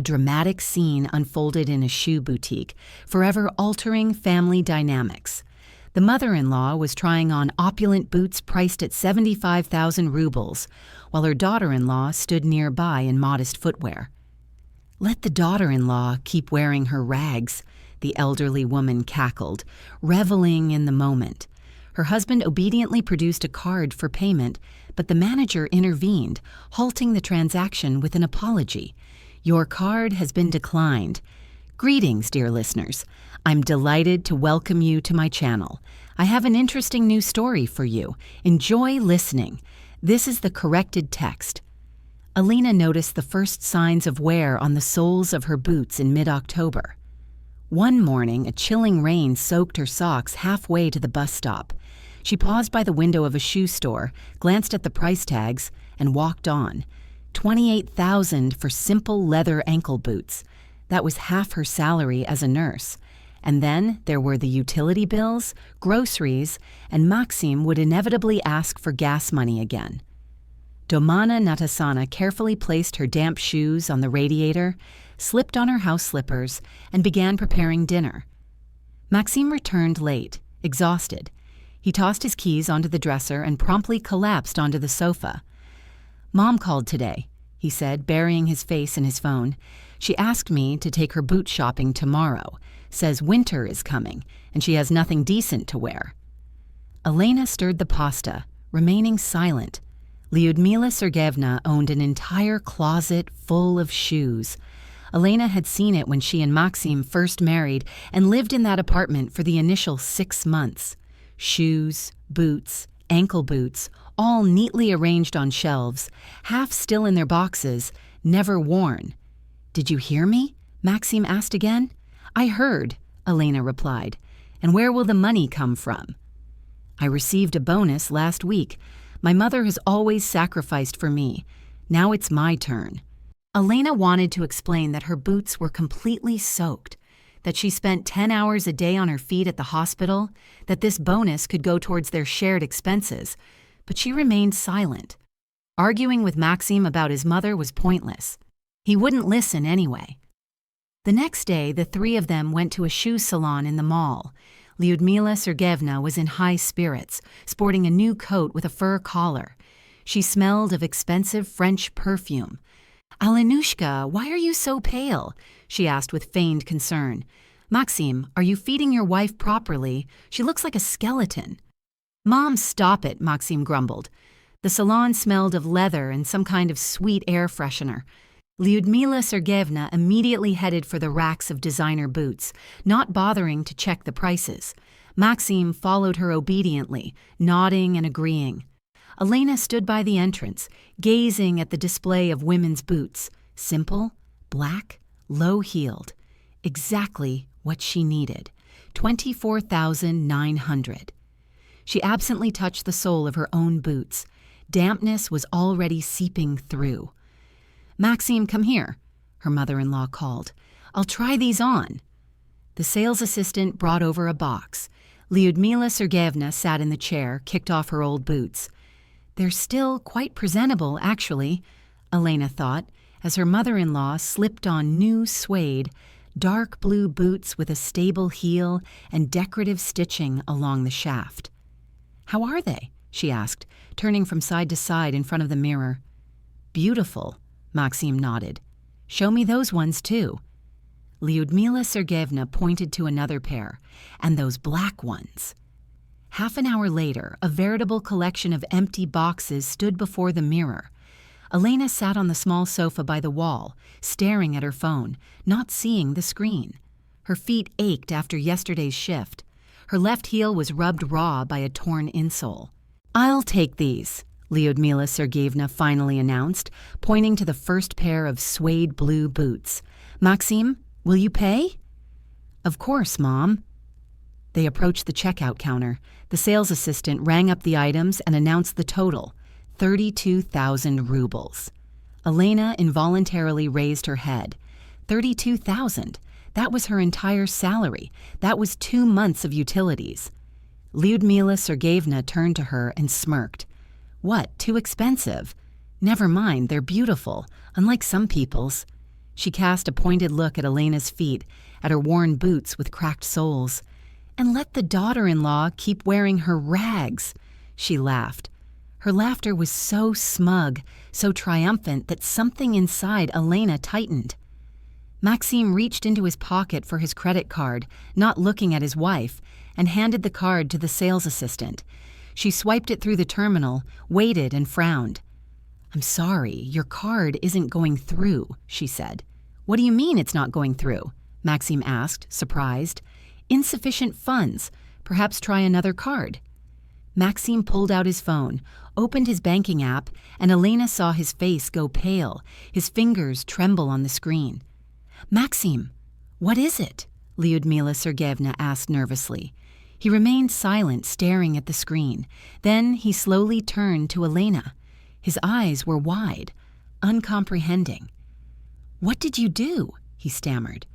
a dramatic scene unfolded in a shoe boutique, forever altering family dynamics. The mother-in-law was trying on opulent boots priced at 75,000 rubles, while her daughter-in-law stood nearby in modest footwear. "Let the daughter-in-law keep wearing her rags," the elderly woman cackled, reveling in the moment. Her husband obediently produced a card for payment, but the manager intervened, halting the transaction with an apology. "Your card has been declined. Greetings, dear listeners. I'm delighted to welcome you to my channel. I have an interesting new story for you. Enjoy listening. This is the corrected text." Alina noticed the first signs of wear on the soles of her boots in mid-October. One morning, a chilling rain soaked her socks halfway to the bus stop. She paused by the window of a shoe store, glanced at the price tags, and walked on. 28,000 for simple leather ankle boots. That was half her salary as a nurse. And then there were the utility bills, groceries, and Maxim would inevitably ask for gas money again. Domana Natasana carefully placed her damp shoes on the radiator, slipped on her house slippers, and began preparing dinner. Maxim returned late, exhausted. He tossed his keys onto the dresser and promptly collapsed onto the sofa. "Mom called today," he said, burying his face in his phone. "She asked me to take her boot shopping tomorrow. Says winter is coming, and she has nothing decent to wear." Elena stirred the pasta, remaining silent. Lyudmila Sergeyevna owned an entire closet full of shoes. Elena had seen it when she and Maxim first married and lived in that apartment for the initial 6 months. Shoes, boots, ankle boots, all neatly arranged on shelves, half still in their boxes, never worn. "Did you hear me?" Maxim asked again. "I heard," Elena replied. "And where will the money come from?" "I received a bonus last week. My mother has always sacrificed for me. Now it's my turn." Elena wanted to explain that her boots were completely soaked, that she spent 10 hours a day on her feet at the hospital, that this bonus could go towards their shared expenses, but she remained silent. Arguing with Maxim about his mother was pointless. He wouldn't listen anyway. The next day, the three of them went to a shoe salon in the mall. Lyudmila Sergeyevna was in high spirits, sporting a new coat with a fur collar. She smelled of expensive French perfume. "Alenushka, why are you so pale?" she asked with feigned concern. "Maxim, are you feeding your wife properly? She looks like a skeleton." "Mom, stop it," Maxim grumbled. The salon smelled of leather and some kind of sweet air freshener. Lyudmila Sergeyevna immediately headed for the racks of designer boots, not bothering to check the prices. Maxim followed her obediently, nodding and agreeing. Elena stood by the entrance, gazing at the display of women's boots, simple, black, low-heeled. Exactly what she needed. 24,900. She absently touched the sole of her own boots. Dampness was already seeping through. "Maxim, come here," her mother-in-law called. "I'll try these on." The sales assistant brought over a box. Lyudmila Sergeyevna sat in the chair, kicked off her old boots. "They're still quite presentable, actually," Elena thought, as her mother-in-law slipped on new suede, dark blue boots with a stable heel and decorative stitching along the shaft. "How are they?" she asked, turning from side to side in front of the mirror. "Beautiful," Maxim nodded. "Show me those ones, too." Lyudmila Sergeyevna pointed to another pair, "And those black ones." Half an hour later, a veritable collection of empty boxes stood before the mirror. Elena sat on the small sofa by the wall, staring at her phone, not seeing the screen. Her feet ached after yesterday's shift. Her left heel was rubbed raw by a torn insole. "I'll take these," Lyudmila Sergeyevna finally announced, pointing to the first pair of suede blue boots. "Maxim, will you pay?" "Of course, Mom." They approached the checkout counter. The sales assistant rang up the items and announced the total, 32,000 rubles. Elena involuntarily raised her head. 32,000. That was her entire salary. That was 2 months of utilities. Lyudmila Sergeyevna turned to her and smirked. "What, too expensive? Never mind, they're beautiful, unlike some people's." She cast a pointed look at Elena's feet, at her worn boots with cracked soles. "And let the daughter-in-law keep wearing her rags." She laughed. Her laughter was so smug, so triumphant that something inside Elena tightened. Maxime reached into his pocket for his credit card, not looking at his wife, and handed the card to the sales assistant. She swiped it through the terminal, waited, and frowned. "I'm sorry, your card isn't going through," she said. "What do you mean it's not going through?" Maxime asked, surprised. "Insufficient funds. Perhaps try another card." Maxime pulled out his phone, opened his banking app, and Elena saw his face go pale, his fingers tremble on the screen. "Maxime, what is it?" Lyudmila Sergeyevna asked nervously. He remained silent, staring at the screen. Then he slowly turned to Elena. His eyes were wide, uncomprehending. "What did you do?" he stammered.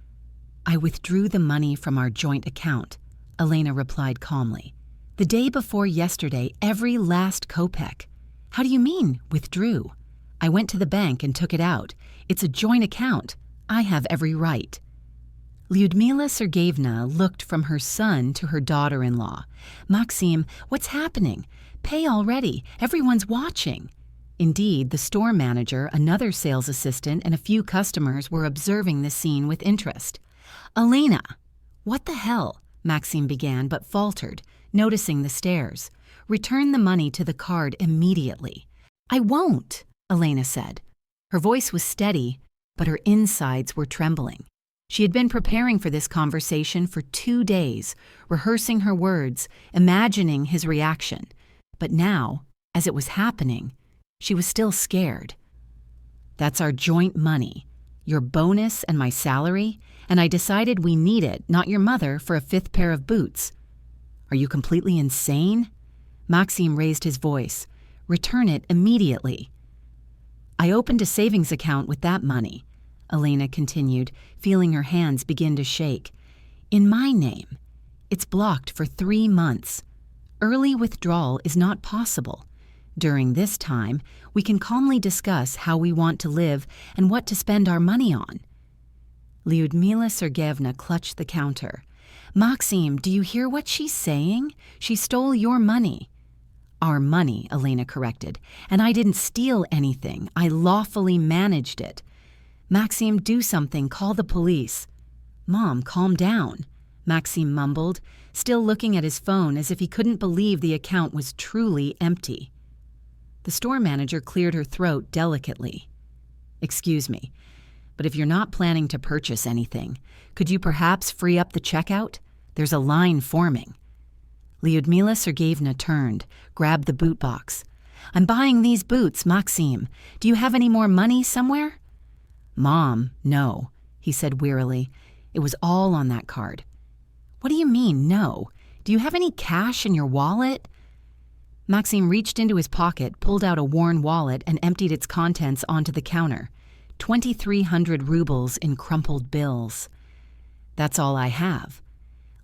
"I withdrew the money from our joint account," Elena replied calmly. "The day before yesterday, every last kopeck." "How do you mean, withdrew?" "I went to the bank and took it out. It's a joint account. I have every right." Lyudmila Sergeyevna looked from her son to her daughter-in-law. "Maxime, what's happening? Pay already. Everyone's watching." Indeed, the store manager, another sales assistant, and a few customers were observing the scene with interest. "Elena!" "What the hell?" Maxime began, but faltered, noticing the stares. "Return the money to the card immediately." "I won't," Elena said. Her voice was steady, but her insides were trembling. She had been preparing for this conversation for 2 days, rehearsing her words, imagining his reaction. But now, as it was happening, she was still scared. "That's our joint money, your bonus and my salary, and I decided we need it, not your mother, for a 5th pair of boots." "Are you completely insane?" Maxime raised his voice. "Return it immediately." "I opened a savings account with that money," Elena continued, feeling her hands begin to shake. "In my name. It's blocked for 3 months. Early withdrawal is not possible. During this time, we can calmly discuss how we want to live and what to spend our money on." Lyudmila Sergeyevna clutched the counter. "Maxime, do you hear what she's saying? She stole your money." "Our money," Elena corrected. "And I didn't steal anything. I lawfully managed it." "Maxime, do something. Call the police." "Mom, calm down," Maxime mumbled, still looking at his phone as if he couldn't believe the account was truly empty. The store manager cleared her throat delicately. "Excuse me, but if you're not planning to purchase anything, could you perhaps free up the checkout? There's a line forming." Lyudmila Sergeyevna turned, grabbed the boot box. "I'm buying these boots, Maxime. Do you have any more money somewhere?" "Mom, no," he said wearily. "It was all on that card." "What do you mean, no? Do you have any cash in your wallet?" Maxime reached into his pocket, pulled out a worn wallet, and emptied its contents onto the counter. 2,300 rubles in crumpled bills. "That's all I have."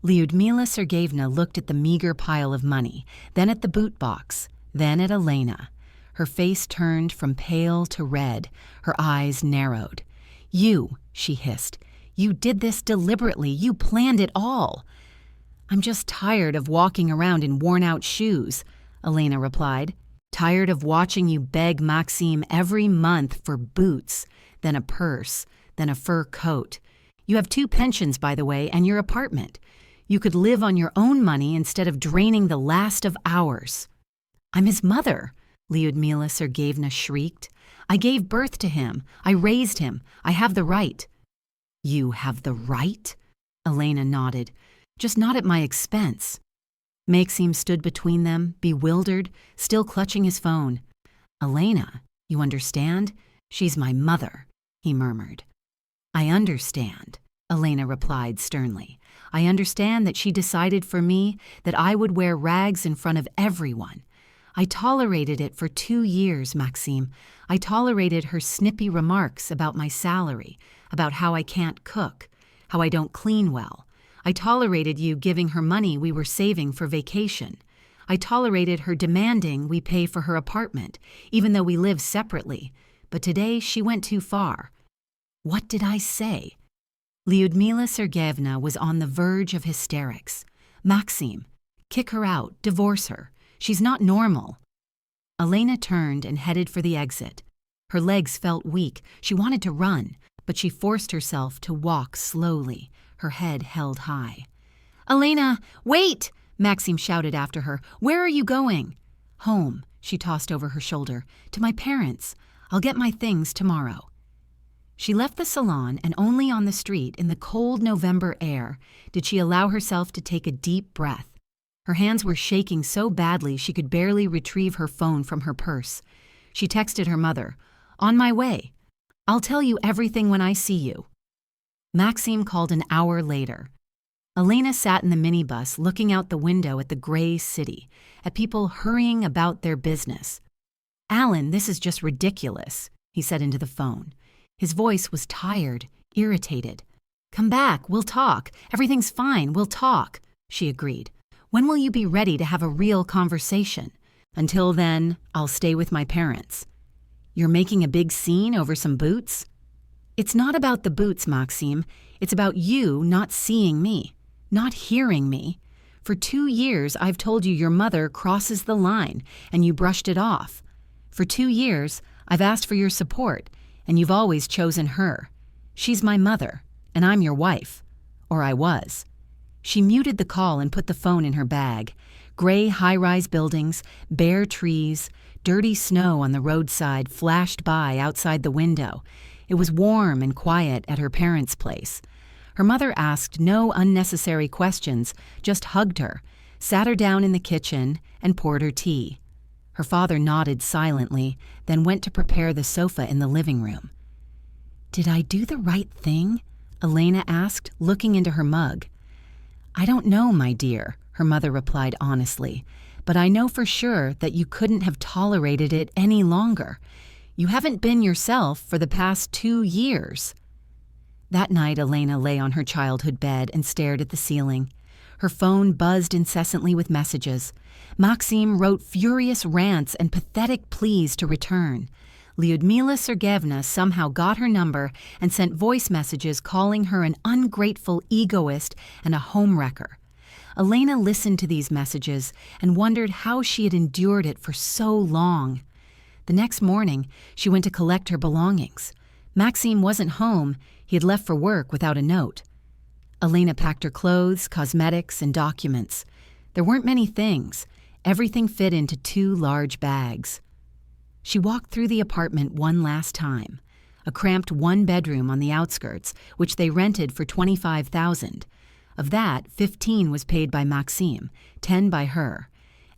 Lyudmila Sergeyevna looked at the meager pile of money, then at the boot box, then at Elena. Her face turned from pale to red, her eyes narrowed. "You," she hissed, "you did this deliberately. You planned it all." "I'm just tired of walking around in worn-out shoes," Elena replied. "Tired of watching you beg Maxime every month for boots, then a purse, then a fur coat. You have 2 pensions, by the way, and your apartment. You could live on your own money instead of draining the last of ours." "I'm his mother," Lyudmila Sergeyevna shrieked. "I gave birth to him. I raised him. I have the right." "You have the right?" Elena nodded. "Just not at my expense." Maxime stood between them, bewildered, still clutching his phone. "Elena, you understand? She's my mother," he murmured. "I understand," Elena replied sternly. "I understand that she decided for me that I would wear rags in front of everyone. I tolerated it for 2 years, Maxime. I tolerated her snippy remarks about my salary, about how I can't cook, how I don't clean well. I tolerated you giving her money we were saving for vacation. I tolerated her demanding we pay for her apartment, even though we live separately. But today she went too far. What did I say? Lyudmila Sergeyevna was on the verge of hysterics. Maxim, kick her out, divorce her. She's not normal. Elena turned and headed for the exit. Her legs felt weak. She wanted to run, but she forced herself to walk slowly, her head held high. "Elena, wait!" Maxim shouted after her. "Where are you going?" "Home," she tossed over her shoulder. "To my parents. I'll get my things tomorrow." She left the salon, and only on the street, in the cold November air, did she allow herself to take a deep breath. Her hands were shaking so badly she could barely retrieve her phone from her purse. She texted her mother, "On my way. I'll tell you everything when I see you." Maxim called an hour later. Elena sat in the minibus looking out the window at the gray city, at people hurrying about their business. "Alan, this is just ridiculous," he said into the phone. His voice was tired, irritated. "Come back, we'll talk. Everything's fine, we'll talk," she agreed. "When will you be ready to have a real conversation? Until then, I'll stay with my parents." "You're making a big scene over some boots?" "It's not about the boots, Maxim. It's about you not seeing me, not hearing me. For 2 years, I've told you your mother crosses the line, and you brushed it off. For 2 years, I've asked for your support, and you've always chosen her. She's my mother, and I'm your wife. Or I was." She muted the call and put the phone in her bag. Gray high-rise buildings, bare trees, dirty snow on the roadside flashed by outside the window. It was warm and quiet at her parents' place. Her mother asked no unnecessary questions, just hugged her, sat her down in the kitchen, and poured her tea. Her father nodded silently, then went to prepare the sofa in the living room. "Did I do the right thing?" Elena asked, looking into her mug. "I don't know, my dear," her mother replied honestly, "but I know for sure that you couldn't have tolerated it any longer. You haven't been yourself for the past 2 years." That night, Elena lay on her childhood bed and stared at the ceiling. Her phone buzzed incessantly with messages. Maxim wrote furious rants and pathetic pleas to return. Lyudmila Sergeyevna somehow got her number and sent voice messages calling her an ungrateful egoist and a homewrecker. Elena listened to these messages and wondered how she had endured it for so long. The next morning, she went to collect her belongings. Maxim wasn't home. He had left for work without a note. Elena packed her clothes, cosmetics, and documents. There weren't many things. Everything fit into 2 large bags. She walked through the apartment one last time. A cramped 1-bedroom on the outskirts, which they rented for $25,000. Of that, 15 was paid by Maxim, 10 by her,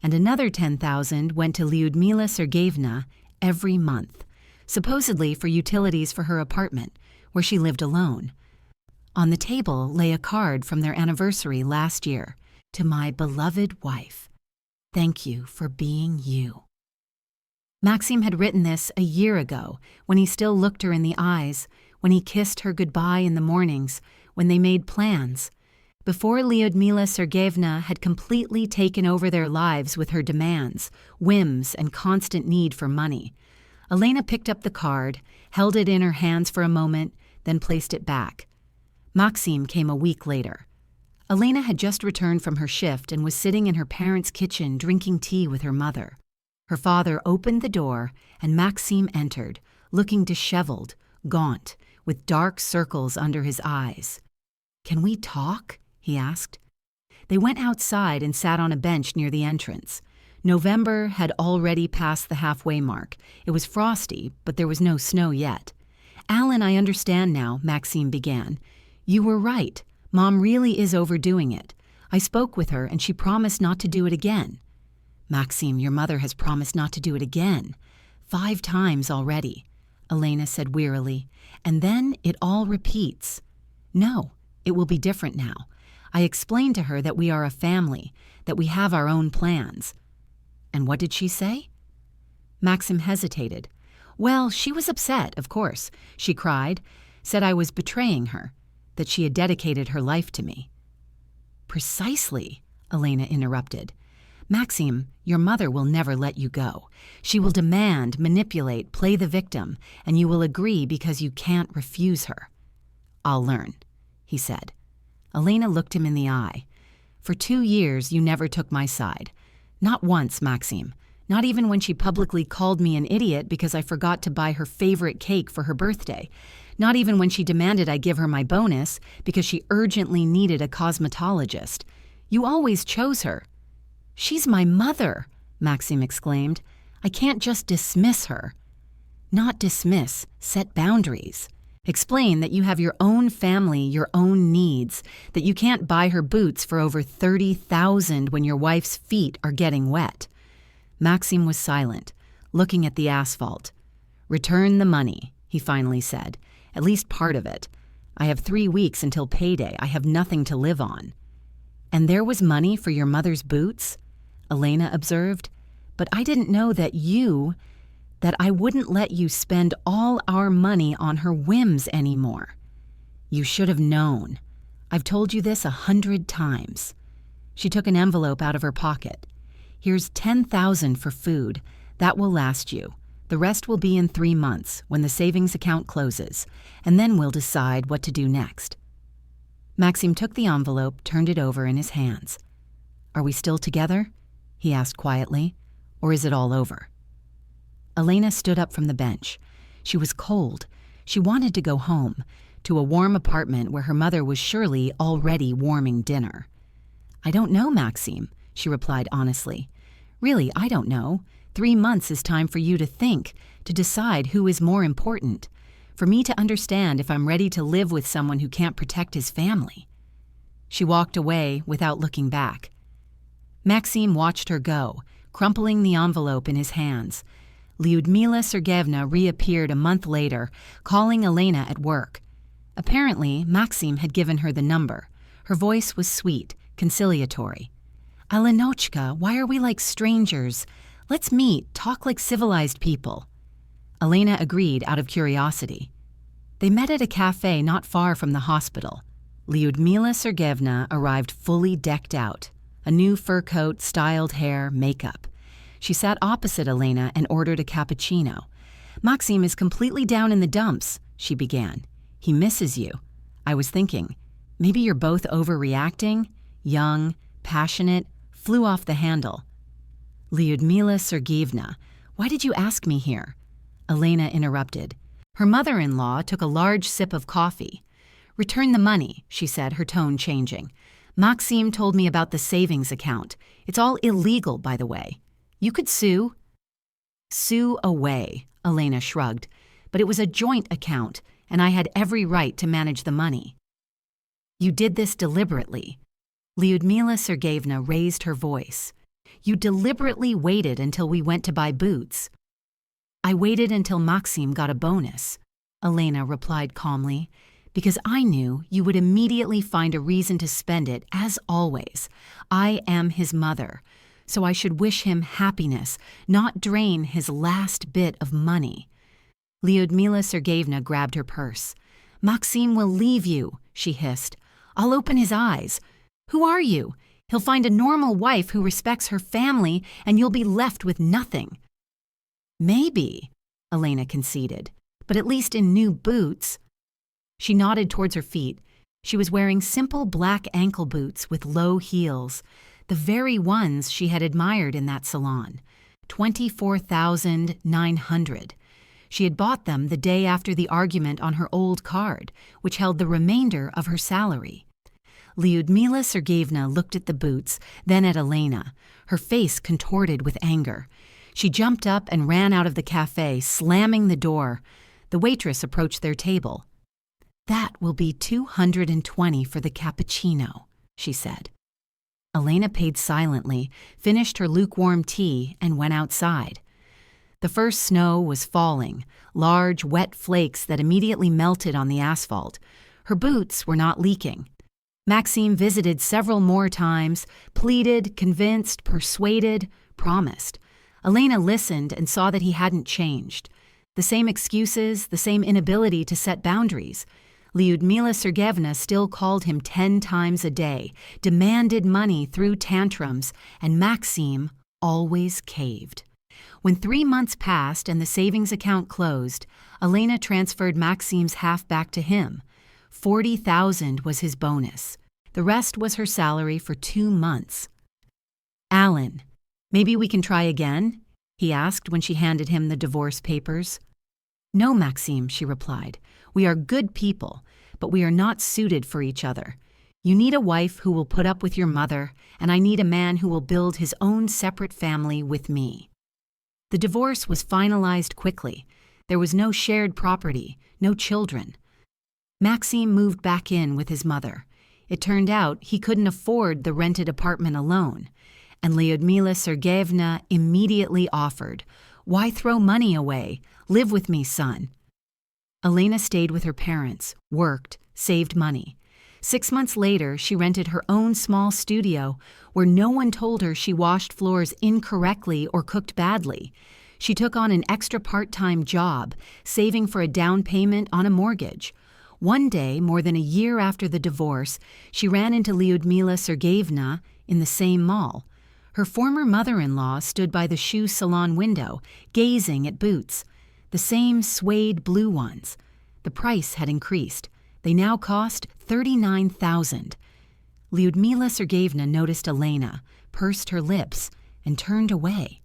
and another 10,000 went to Lyudmila Sergeyevna every month, supposedly for utilities for her apartment, where she lived alone. On the table lay a card from their anniversary last year. "To my beloved wife. Thank you for being you." Maxim had written this a year ago, when he still looked her in the eyes, when he kissed her goodbye in the mornings, when they made plans. Before Lyudmila Sergeyevna had completely taken over their lives with her demands, whims, and constant need for money. Elena picked up the card, held it in her hands for a moment, then placed it back. Maxim came a week later. Elena had just returned from her shift and was sitting in her parents' kitchen drinking tea with her mother. Her father opened the door, and Maxim entered, looking disheveled, gaunt, with dark circles under his eyes. "Can we talk?" he asked. They went outside and sat on a bench near the entrance. November had already passed the halfway mark. It was frosty, but there was no snow yet. "Alan, I understand now," Maxim began. "You were right. Mom really is overdoing it. I spoke with her, and she promised not to do it again." "Maxim, your mother has promised not to do it again. 5 times already," Elena said wearily. "And then it all repeats." "No, it will be different now. I explained to her that we are a family, that we have our own plans." "And what did she say?" Maxim hesitated. "Well, she was upset, of course. She cried, said I was betraying her, that she had dedicated her life to me." "Precisely," Elena interrupted. Maxime, your mother will never let you go. She will demand, manipulate, play the victim, and you will agree because you can't refuse her. I'll learn, he said. Elena looked him in the eye. For 2 years, you never took my side. Not once, Maxime. Not even when she publicly called me an idiot because I forgot to buy her favorite cake for her birthday. Not even when she demanded I give her my bonus because she urgently needed a cosmetologist. You always chose her. She's my mother, Maxime exclaimed. I can't just dismiss her. Not dismiss, set boundaries. Explain that you have your own family, your own needs, that you can't buy her boots for over $30,000 when your wife's feet are getting wet. Maxime was silent, looking at the asphalt. Return the money, he finally said, at least part of it. I have 3 weeks until payday. I have nothing to live on. And there was money for your mother's boots? Elena observed. But I didn't know that I wouldn't let you spend all our money on her whims anymore. You should have known. I've told you this 100 times. She took an envelope out of her pocket. Here's $10,000 for food. That will last you. The rest will be in 3 months when the savings account closes, and then we'll decide what to do next. Maxime took the envelope, turned it over in his hands. Are we still together? He asked quietly. Or is it all over? Elena stood up from the bench. She was cold. She wanted to go home, to a warm apartment where her mother was surely already warming dinner. I don't know, Maxime, she replied honestly. Really, I don't know. 3 months is time for you to think, to decide who is more important, for me to understand if I'm ready to live with someone who can't protect his family. She walked away without looking back. Maxime watched her go, crumpling the envelope in his hands. Lyudmila Sergeyevna reappeared a month later, calling Elena at work. Apparently, Maxime had given her the number. Her voice was sweet, conciliatory. Alenochka, why are we like strangers? Let's meet, talk like civilized people. Elena agreed out of curiosity. They met at a cafe not far from the hospital. Lyudmila Sergeyevna arrived fully decked out. A new fur coat, styled hair, makeup. She sat opposite Elena and ordered a cappuccino. Maxime is completely down in the dumps, she began. He misses you. I was thinking, maybe you're both overreacting? Young, passionate, flew off the handle. Lyudmila Sergeyevna, why did you ask me here? Elena interrupted. Her mother-in-law took a large sip of coffee. Return the money, she said, her tone changing. Maxime told me about the savings account. It's all illegal, by the way. You could sue. Sue away, Elena shrugged. But it was a joint account, and I had every right to manage the money. You did this deliberately. Lyudmila Sergeyevna raised her voice. You deliberately waited until we went to buy boots. I waited until Maxime got a bonus, Elena replied calmly, because I knew you would immediately find a reason to spend it, as always. I am his mother, so I should wish him happiness, not drain his last bit of money. Lyudmila Sergeyevna grabbed her purse. Maxime will leave you, she hissed. I'll open his eyes. Who are you? He'll find a normal wife who respects her family, and you'll be left with nothing. Maybe, Elena conceded, but at least in new boots. She nodded towards her feet. She was wearing simple black ankle boots with low heels, the very ones she had admired in that salon. 24,900. She had bought them the day after the argument on her old card, which held the remainder of her salary. Lyudmila Sergeyevna looked at the boots, then at Elena, her face contorted with anger. She jumped up and ran out of the cafe, slamming the door. The waitress approached their table. That will be $220 for the cappuccino, she said. Elena paid silently, finished her lukewarm tea, and went outside. The first snow was falling, large, wet flakes that immediately melted on the asphalt. Her boots were not leaking. Maxime visited several more times, pleaded, convinced, persuaded, promised. Elena listened and saw that he hadn't changed. The same excuses, the same inability to set boundaries. Lyudmila Sergeyevna still called him 10 times a day, demanded money through tantrums, and Maxim always caved. When 3 months passed and the savings account closed, Elena transferred Maxim's half back to him. 40,000 was his bonus. The rest was her salary for 2 months. "Alan, maybe we can try again?" he asked when she handed him the divorce papers. "No, Maxim," she replied. "We are good people, but we are not suited for each other. You need a wife who will put up with your mother, and I need a man who will build his own separate family with me." The divorce was finalized quickly. There was no shared property, no children. Maxim moved back in with his mother. It turned out he couldn't afford the rented apartment alone, and Lyudmila Sergeyevna immediately offered, "Why throw money away? Live with me, son." Elena stayed with her parents, worked, saved money. 6 months later, she rented her own small studio where no one told her she washed floors incorrectly or cooked badly. She took on an extra part-time job, saving for a down payment on a mortgage. One day, more than a year after the divorce, she ran into Lyudmila Sergeyevna in the same mall. Her former mother-in-law stood by the shoe salon window, gazing at boots. The same suede blue ones. The price had increased. They now cost 39,000. Lyudmila Sergeyevna noticed Elena, pursed her lips, and turned away.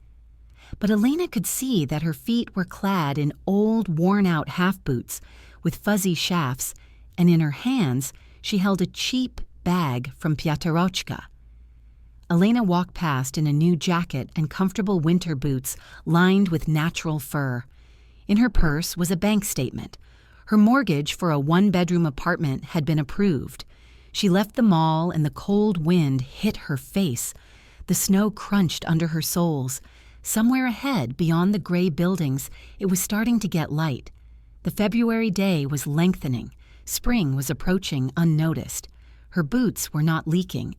But Elena could see that her feet were clad in old, worn-out half-boots with fuzzy shafts, and in her hands she held a cheap bag from Pyaterochka. Elena walked past in a new jacket and comfortable winter boots lined with natural fur. In her purse was a bank statement. Her mortgage for a 1-bedroom apartment had been approved. She left the mall and the cold wind hit her face. The snow crunched under her soles. Somewhere ahead, beyond the gray buildings, it was starting to get light. The February day was lengthening. Spring was approaching unnoticed. Her boots were not leaking.